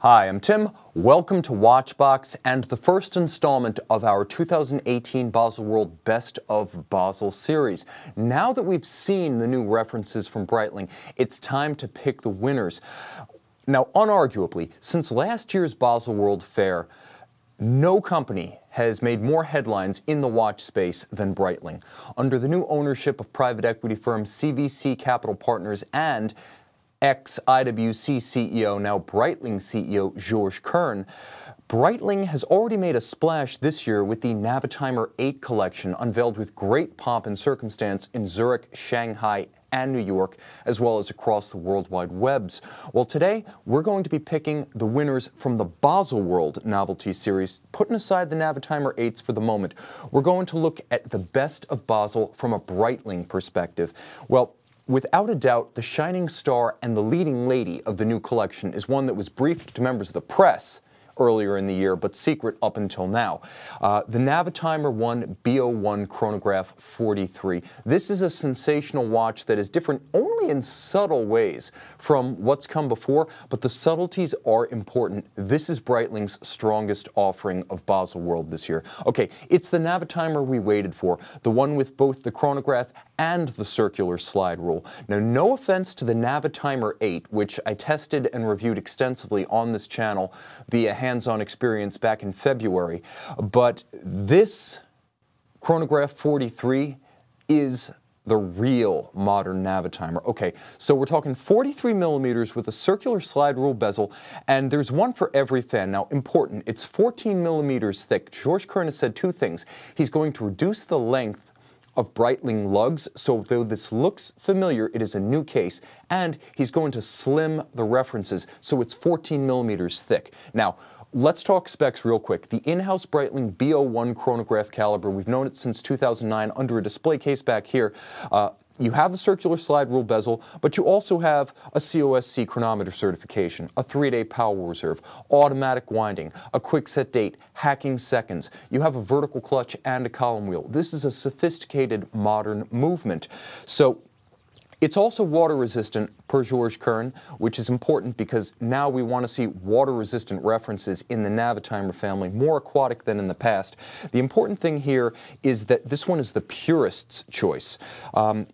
Hi, I'm Tim. Welcome to Watchbox and the first installment of our 2018 Baselworld Best of Basel series. Now that we've seen the new references from Breitling, it's time to pick the winners. Now, unarguably, since last year's Baselworld Fair, no company has made more headlines in the watch space than Breitling. Under the new ownership of private equity firm CVC Capital Partners and ex-IWC CEO, now Breitling CEO, Georges Kern, Breitling has already made a splash this year with the Navitimer 8 collection, unveiled with great pomp and circumstance in Zurich, Shanghai, and New York, as well as across the World Wide Webs. Well, today, we're going to be picking the winners from the Baselworld Novelty Series, putting aside the Navitimer 8s for the moment. We're going to look at the best of Basel from a Breitling perspective. Well, without a doubt, the shining star and the leading lady of the new collection is one that was briefed to members of the press earlier in the year, but secret up until now. The Navitor One Bo1 Chronograph 43. This is a sensational watch that is different only in subtle ways from what's come before, but the subtleties are important. This is Breitling's strongest offering of Baselworld this year. Okay, it's the Navitimer we waited for, the one with both the chronograph and the circular slide rule. Now, no offense to the Navitimer 8, which I tested and reviewed extensively on this channel via hands-on experience back in February, but this Chronograph 43 is the real modern Navitimer. Okay, so we're talking 43 millimeters with a circular slide rule bezel, and there's one for every fan. Now, important, it's 14 millimeters thick. Georges Kern has said two things. He's going to reduce the length of Breitling lugs, so though this looks familiar, it is a new case, and he's going to slim the references, so it's 14 millimeters thick. Now, let's talk specs real quick. The in-house Breitling B01 chronograph caliber, we've known it since 2009 under a display case back here. You have the circular slide rule bezel, but you also have a COSC chronometer certification, a 3-day power reserve, automatic winding, a quick set date, hacking seconds. You have a vertical clutch and a column wheel. This is a sophisticated modern movement. So it's also water resistant per Georges Kern, which is important because now we want to see water resistant references in the Navitimer family, more aquatic than in the past. The important thing here is that this one is the purist's choice.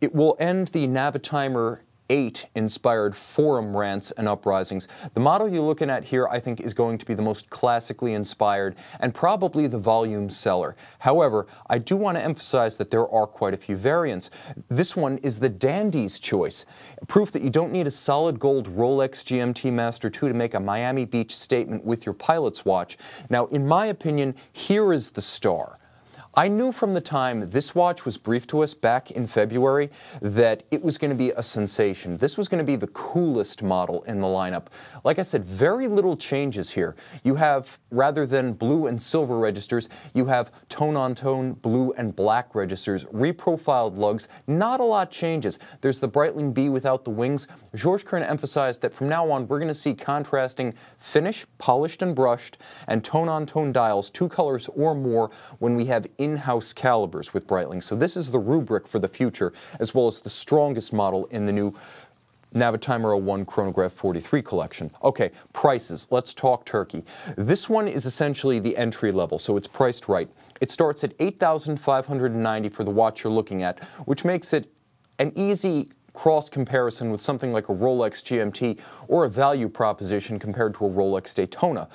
It will end the Navitimer 8 inspired forum rants and uprisings. The model you're looking at here, I think, is going to be the most classically inspired and probably the volume seller. However, I do want to emphasize that there are quite a few variants. This one is the dandy's choice, proof that you don't need a solid gold Rolex GMT Master 2 to make a Miami Beach statement with your pilot's watch. Now, in my opinion, here is the star. I knew from the time this watch was briefed to us back in February that it was going to be a sensation. This was going to be the coolest model in the lineup. Like I said, very little changes here. You have, rather than blue and silver registers, you have tone-on-tone blue and black registers, reprofiled lugs. Not a lot changes. There's the Breitling B without the wings. Georges Kern emphasized that from now on we're going to see contrasting finish, polished and brushed, and tone-on-tone dials, 2 colors or more, when we have in-house calibers with Breitling. So this is the rubric for the future, as well as the strongest model in the new Navitimer 01 Chronograph 43 collection. Okay, prices. Let's talk turkey. This one is essentially the entry level, so it's priced right. It starts at $8,590 for the watch you're looking at, which makes it an easy cross comparison with something like a Rolex GMT or a value proposition compared to a Rolex Daytona.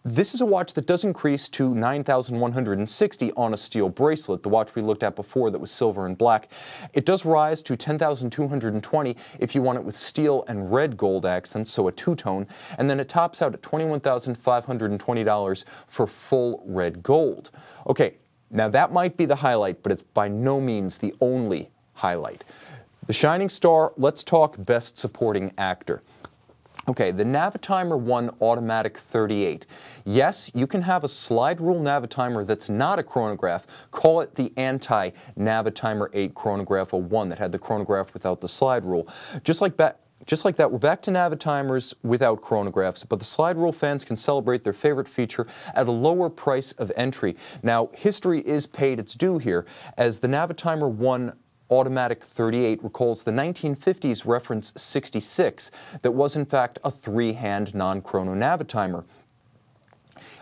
This is a watch that does increase to $9,160 on a steel bracelet, the watch we looked at before that was silver and black. It does rise to $10,220 if you want it with steel and red gold accents, so a two-tone, and then it tops out at $21,520 for full red gold. Okay, now that might be the highlight, but it's by no means the only highlight. The shining star, let's talk best supporting actor. Okay, the Navitimer One Automatic 38. Yes, you can have a slide rule Navitimer that's not a chronograph. Call it the anti-Navitimer 8 Chronograph 01 that had the chronograph without the slide rule. Just like that, we're back to Navitimers without chronographs, but the slide rule fans can celebrate their favorite feature at a lower price of entry. Now, history is paid its due here, as the Navitimer One automatic 38 recalls the 1950s reference 66 that was in fact a three-hand non-chrono Navitimer.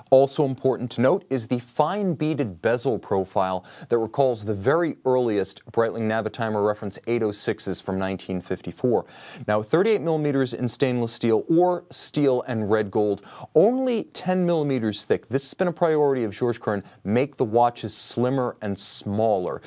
Also important to note is the fine beaded bezel profile that recalls the very earliest Breitling Navitimer reference 806s from 1954. Now 38 millimeters in stainless steel or steel and red gold, only 10 millimeters thick. This has been a priority of Georges Kern, make the watches slimmer and smaller.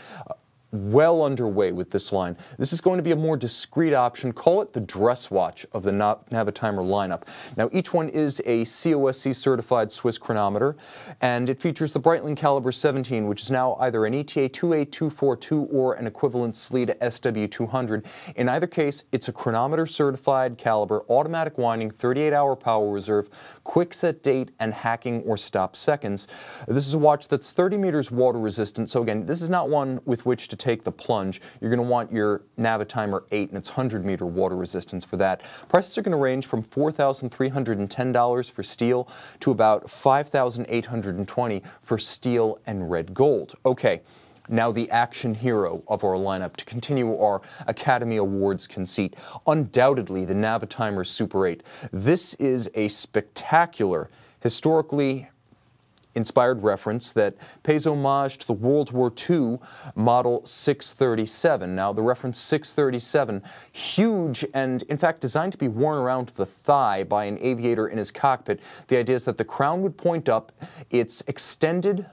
Well underway with this line. This is going to be a more discreet option. Call it the dress watch of the Navitimer lineup. Now each one is a COSC certified Swiss chronometer, and it features the Breitling Caliber 17, which is now either an ETA 28242 or an equivalent Sleeta SW200. In either case, it's a chronometer certified caliber, automatic winding, 38-hour power reserve, quick set date, and hacking or stop seconds. This is a watch that's 30 meters water resistant, so again, this is not one with which to take the plunge. You're going to want your Navitimer 8 and its 100-meter water resistance for that. Prices are going to range from $4,310 for steel to about $5,820 for steel and red gold. Okay, now the action hero of our lineup to continue our Academy Awards conceit. Undoubtedly the Navitimer Super 8. This is a spectacular, historically inspired reference that pays homage to the World War II model 637. Now, the reference 637, huge and, in fact, designed to be worn around the thigh by an aviator in his cockpit. The idea is that the crown would point up, its extended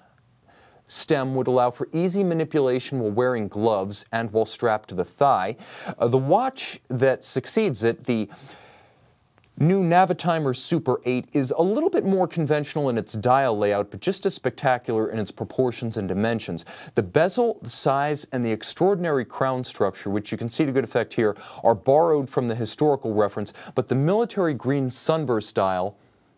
stem would allow for easy manipulation while wearing gloves and while strapped to the thigh. The watch that succeeds it, the new Navitimer Super 8, is a little bit more conventional in its dial layout, but just as spectacular in its proportions and dimensions. The bezel, the size, and the extraordinary crown structure, which you can see to good effect here, are borrowed from the historical reference, but the military green sunburst dial,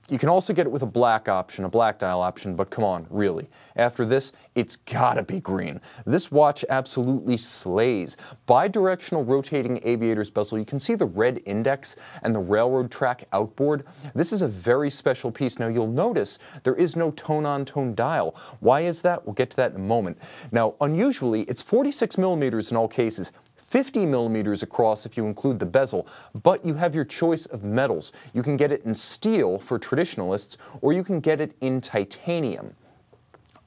you can also get it with a black option, a black dial option, but come on, really. After this, it's gotta be green. This watch absolutely slays. Bidirectional rotating aviator's bezel, you can see the red index and the railroad track outboard. This is a very special piece. Now you'll notice there is no tone-on-tone dial. Why is that? We'll get to that in a moment. Now, unusually, it's 46 millimeters in all cases. 50 millimeters across if you include the bezel, but you have your choice of metals. You can get it in steel for traditionalists, or you can get it in titanium.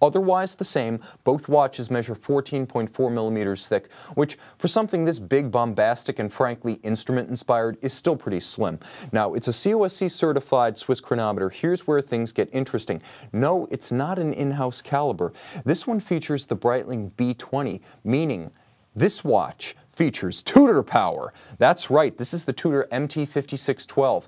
Otherwise the same, both watches measure 14.4 millimeters thick, which for something this big, bombastic, and frankly instrument-inspired is still pretty slim. Now, it's a COSC certified Swiss chronometer. Here's where things get interesting. No, it's not an in-house caliber. This one features the Breitling B20, meaning this watch features Tudor power. That's right, this is the Tudor MT5612,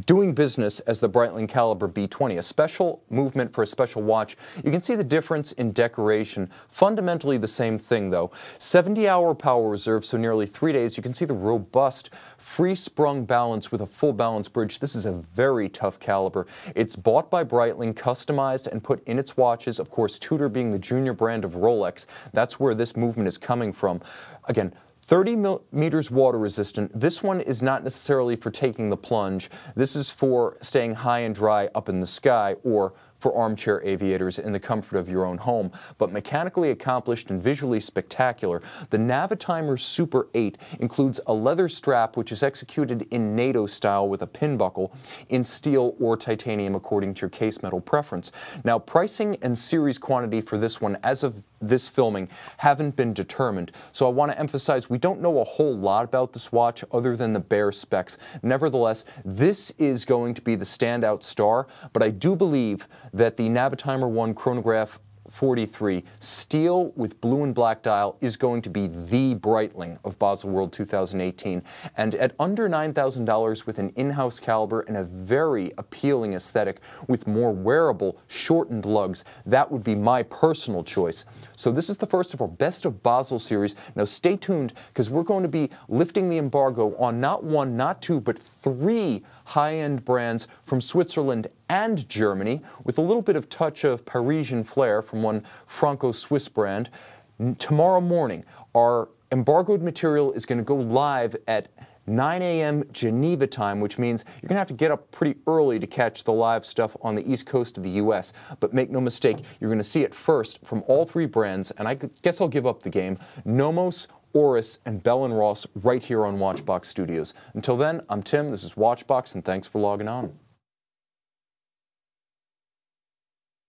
doing business as the Breitling Caliber B20, a special movement for a special watch. You can see the difference in decoration. Fundamentally the same thing though. 70-hour power reserve, so nearly 3 days. You can see the robust free sprung balance with a full balance bridge. This is a very tough caliber. It's bought by Breitling, customized and put in its watches. Of course, Tudor being the junior brand of Rolex, that's where this movement is coming from. Again, 30 meters water resistant. This one is not necessarily for taking the plunge. This is for staying high and dry up in the sky, or for armchair aviators in the comfort of your own home, but mechanically accomplished and visually spectacular. The Navitimer Super 8 includes a leather strap which is executed in NATO style with a pin buckle in steel or titanium according to your case metal preference. Now, pricing and series quantity for this one as of this filming haven't been determined, so I want to emphasize we don't know a whole lot about this watch other than the bare specs. Nevertheless, this is going to be the standout star, but I do believe that the Navitor One Chronograph 43 steel with blue and black dial is going to be the Breitling of Baselworld 2018, and at under $9,000 with an in-house caliber and a very appealing aesthetic with more wearable shortened lugs, that would be my personal choice. So this is the first of our Best of Basel series. Now stay tuned, because we're going to be lifting the embargo on not one, not two, but 3 high-end brands from Switzerland and Germany, with a little bit of touch of Parisian flair from one Franco-Swiss brand. Tomorrow morning, our embargoed material is going to go live at 9 a.m. Geneva time, which means you're going to have to get up pretty early to catch the live stuff on the east coast of the U.S. But make no mistake, you're going to see it first from all 3 brands, and I guess I'll give up the game: Nomos, Oris, and Bell & Ross right here on Watchbox Studios. Until then, I'm Tim, this is Watchbox, and thanks for logging on.